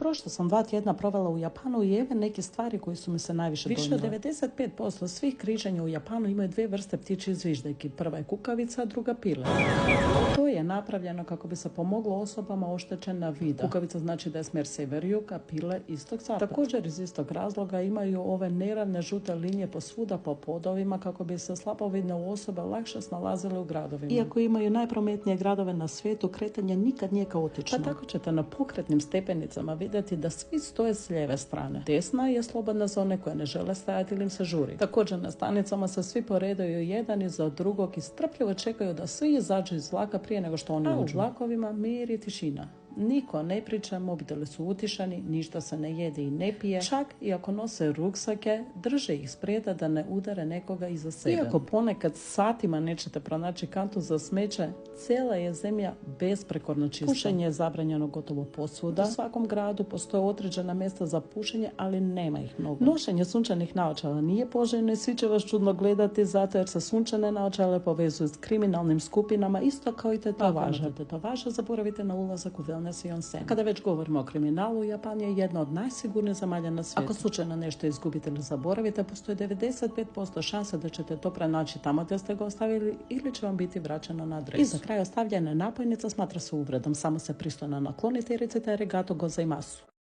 Prošlo sam 2 tjedna provela u Japanu i evo neke stvari koje su mi se najviše dojmile. Više od 95% svih križanja u Japanu imaju 2 vrste ptičjih zviždaljki. Prva je kukavica, a druga pile. To je napravljeno kako bi se pomoglo osobama oštećena vida. Kukavica znači da je smjer sjever-jug, a pile istok-zapad. Također iz istog razloga imaju ove neravne žute linije posvuda po podovima kako bi se slabovidne osobe lakše snalazile u gradovima. Iako imaju najprometnije gradove na svijetu, kretanje nikad nije kaotično. Pa tako ćete na pokretnim stepenicama vidjeti da svi stoje s lijeve strane. Desna je slobodna za one koje ne žele stajati ili im se žuri. Također na stanicama se svi poredaju jedan iza drugog i strpljivo čekaju da svi izađu iz vlaka prije nego što oni uđu. U vlakovima mir i tišina. Niko ne priča, mobiteli su utišani, ništa se ne jede i ne pije. Čak i ako nose ruksake, drže ih sprijeda da ne udare nekoga iza sebe. Iako ponekad satima nećete pronaći kantu za smeće, cijela je zemlja besprekorno čista. Pušenje je zabranjeno gotovo posvuda. U svakom gradu postoje određena mjesta za pušenje, ali nema ih mnogo. Nošenje sunčanih naočala nije poželjno i svi će vas čudno gledati zato jer se sunčane naočale povezuju s kriminalnim skupinama, isto kao i tetovaže. Tetovaže zaboravite na ulazak u wellness i onsen. Kada već govorimo o kriminalu, Japan je jedna od najsigurnijih zemalja na svijetu. Ako slučajno nešto izgubite ili zaboravite, postoji 95% šanse da ćete to pronaći tamo gdje ste ga ostavili ili će vam biti vraćeno na adresu. I za kraj, ostavljena napojnica smatra se uvredom. Samo se pristojno naklonite i recite arigato gozaimasu.